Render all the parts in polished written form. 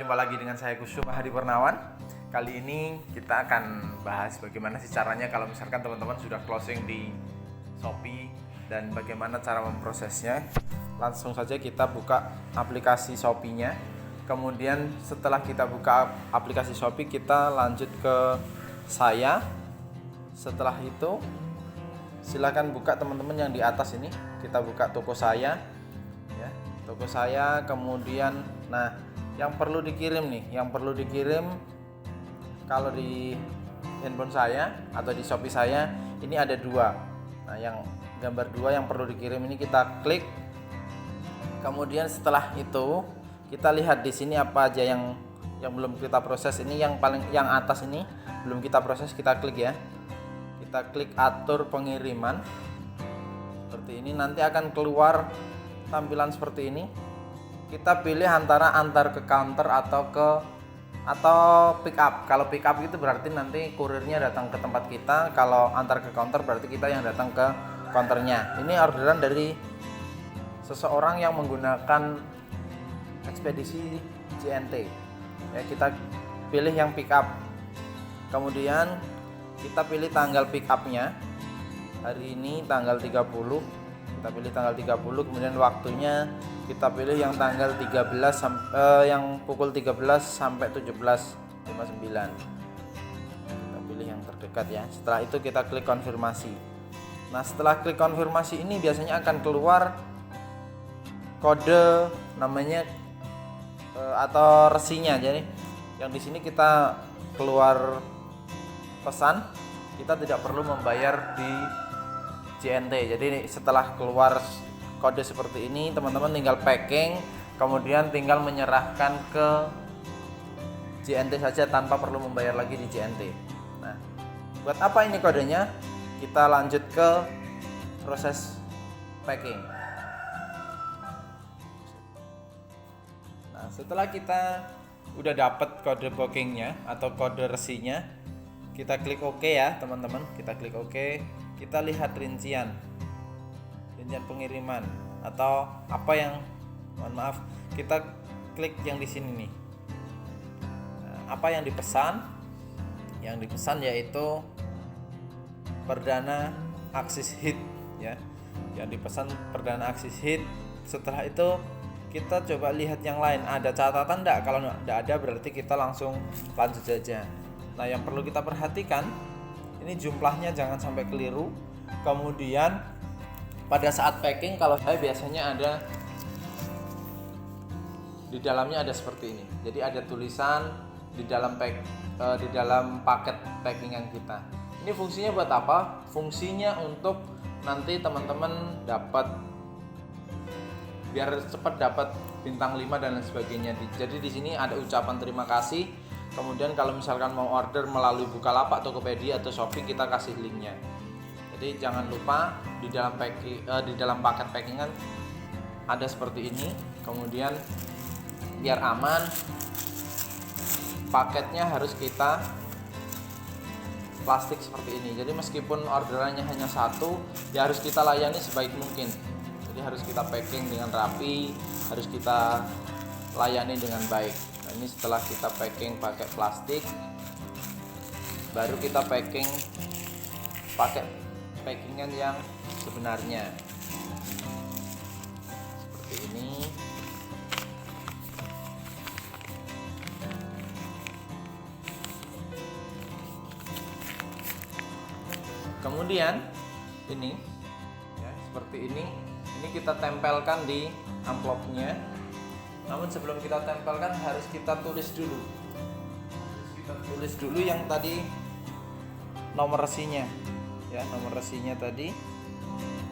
jumpa lagi dengan saya Gus Hadi Purnawan. Kali ini kita akan bahas bagaimana sih caranya kalau misalkan teman-teman sudah closing di Shopee dan bagaimana cara memprosesnya. Langsung saja kita buka aplikasi Shopee-nya. Kemudian setelah kita buka aplikasi Shopee, kita lanjut ke saya. Setelah itu silakan buka teman-teman yang di atas ini. Kita buka toko saya ya, toko saya. Kemudian yang perlu dikirim kalau di handphone saya atau di Shopee saya ini ada dua. Yang gambar dua yang perlu dikirim ini kita klik. Kemudian setelah itu kita lihat di sini apa aja yang belum kita proses. Ini yang atas ini belum kita proses, kita klik ya. Kita klik atur pengiriman. Seperti ini nanti akan keluar tampilan seperti ini. Kita pilih antara antar ke counter atau pick up. Kalau pick up itu berarti nanti kurirnya datang ke tempat kita. Kalau antar ke counter berarti kita yang datang ke counternya. Ini orderan dari seseorang yang menggunakan ekspedisi JNT. Ya, kita pilih yang pick up. Kemudian kita pilih tanggal pick up-nya. Hari ini tanggal 30. Kita pilih tanggal 30, kemudian waktunya kita pilih yang tanggal 13 yang pukul 13 sampai 17.59. Kita pilih yang terdekat ya. Setelah itu kita klik konfirmasi. Setelah klik konfirmasi ini biasanya akan keluar kode namanya atau resinya. Jadi yang di sini kita keluar pesan, kita tidak perlu membayar di JNT. Jadi setelah keluar kode seperti ini, teman-teman tinggal packing, kemudian tinggal menyerahkan ke JNT saja tanpa perlu membayar lagi di JNT. Buat apa ini kodenya? Kita lanjut ke proses packing. Setelah kita udah dapat kode bookingnya atau kode resinya, kita klik OK ya teman-teman. Kita klik OK. Kita lihat rincian pengiriman atau apa yang kita klik yang di sini nih. Apa yang dipesan? Yang dipesan yaitu perdana Axis Hit ya. Yang dipesan perdana Axis Hit. Setelah itu kita coba lihat yang lain, ada catatan enggak? Kalau enggak ada berarti kita langsung lanjut saja. Yang perlu kita perhatikan, ini jumlahnya jangan sampai keliru. Kemudian pada saat packing, kalau saya biasanya ada di dalamnya ada seperti ini. Jadi ada tulisan di dalam paket packingan kita. Ini fungsinya buat apa? Fungsinya untuk nanti teman-teman biar cepat dapat bintang 5 dan lain sebagainya. Jadi di sini ada ucapan terima kasih. Kemudian kalau misalkan mau order melalui Bukalapak, Tokopedia atau Shopee, kita kasih linknya. Jadi jangan lupa di dalam paket packingan ada seperti ini. Kemudian biar aman, paketnya harus kita plastik seperti ini. Jadi meskipun orderannya hanya satu, ya harus kita layani sebaik mungkin. Jadi harus kita packing dengan rapi, harus kita layani dengan baik. Ini setelah kita packing pakai plastik, baru kita packing pakai packingan yang sebenarnya seperti ini. Kemudian ini ya, seperti ini kita tempelkan di amplopnya. Namun sebelum kita tempelkan harus kita tulis dulu. Yang tadi nomor resinya. Ya, nomor resinya tadi.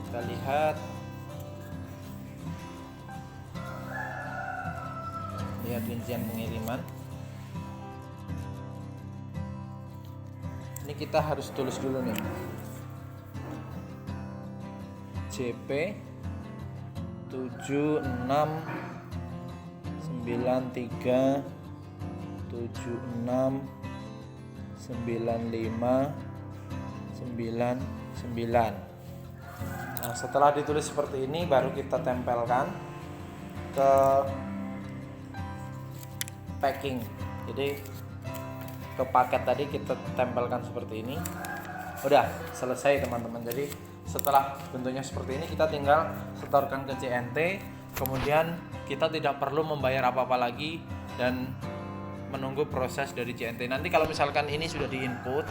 Kita lihat. Lihat rincian pengiriman. Ini kita harus tulis dulu nih. JP 76969599. Setelah ditulis seperti ini baru kita tempelkan ke packing. Jadi ke paket tadi kita tempelkan seperti ini. Udah selesai teman-teman. Jadi setelah bentuknya seperti ini kita tinggal setorkan ke JNT, kemudian kita tidak perlu membayar apa-apa lagi dan menunggu proses dari JNT. Nanti kalau misalkan ini sudah diinput,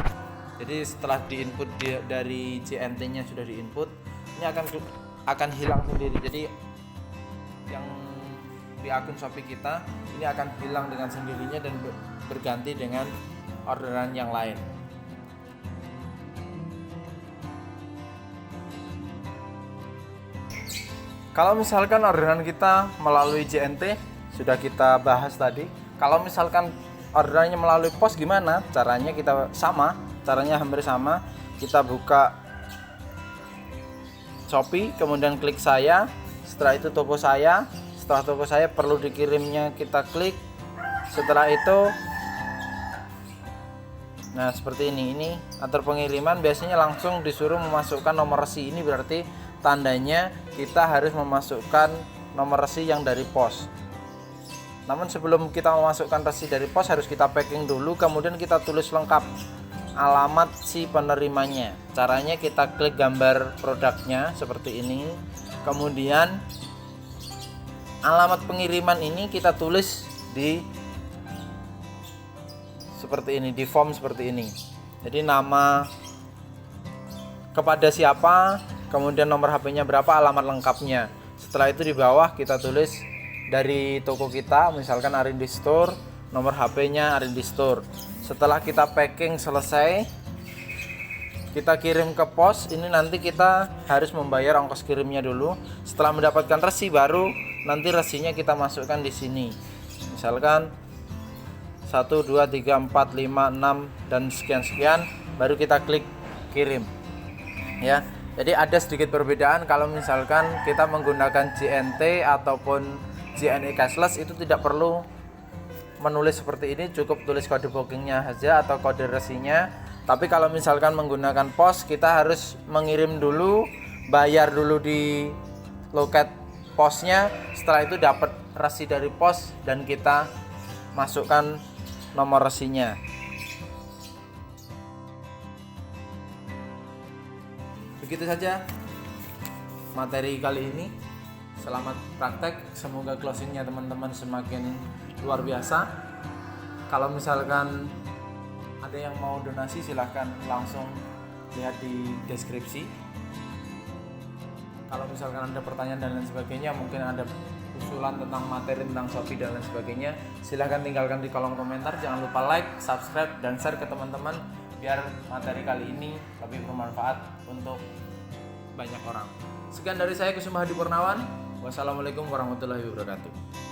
jadi setelah diinput dari JNT-nya sudah diinput, ini akan hilang sendiri. Jadi yang di akun Shopee kita ini akan hilang dengan sendirinya dan berganti dengan orderan yang lain. Kalau misalkan orderan kita melalui JNT sudah kita bahas tadi. Kalau misalkan orderannya melalui pos gimana? Caranya caranya hampir sama. Kita buka Shopee, kemudian klik saya. Setelah itu toko saya. Setelah toko saya perlu dikirimnya kita klik. Setelah itu nah seperti ini atur pengiriman, biasanya langsung disuruh memasukkan nomor resi. Ini berarti tandanya kita harus memasukkan nomor resi yang dari pos. Namun sebelum kita memasukkan resi dari pos harus kita packing dulu, kemudian kita tulis lengkap alamat si penerimanya. Caranya kita klik gambar produknya seperti ini, kemudian alamat pengiriman ini kita tulis di seperti ini, di form seperti ini. Jadi nama kepada siapa, kemudian nomor HP-nya berapa, alamat lengkapnya. Setelah itu di bawah kita tulis dari toko kita, misalkan Arindi Store, nomor HP-nya Arindi Store. Setelah kita packing selesai, kita kirim ke pos. Ini nanti kita harus membayar ongkos kirimnya dulu. Setelah mendapatkan resi, baru nanti resinya kita masukkan di sini. Misalkan 1, 2, 3, 4, 5, 6 dan sekian, baru kita klik kirim. Ya. Jadi ada sedikit perbedaan kalau misalkan kita menggunakan JNT ataupun JNE cashless, itu tidak perlu menulis seperti ini, cukup tulis kode bookingnya saja atau kode resinya. Tapi kalau misalkan menggunakan pos, kita harus mengirim dulu, bayar dulu di loket posnya. Setelah itu dapat resi dari pos dan kita masukkan nomor resinya. Begitu saja materi kali ini. Selamat praktek, semoga closingnya teman-teman semakin luar biasa. Kalau misalkan ada yang mau donasi silahkan langsung lihat di deskripsi. Kalau misalkan ada pertanyaan dan lain sebagainya, mungkin ada usulan tentang materi tentang Shopee dan lain sebagainya, silahkan tinggalkan di kolom komentar. Jangan lupa like, subscribe, dan share ke teman-teman biar materi kali ini lebih bermanfaat untuk banyak orang. Sekian dari saya, Kusuma Hadi Purnawan. Wassalamualaikum warahmatullahi wabarakatuh.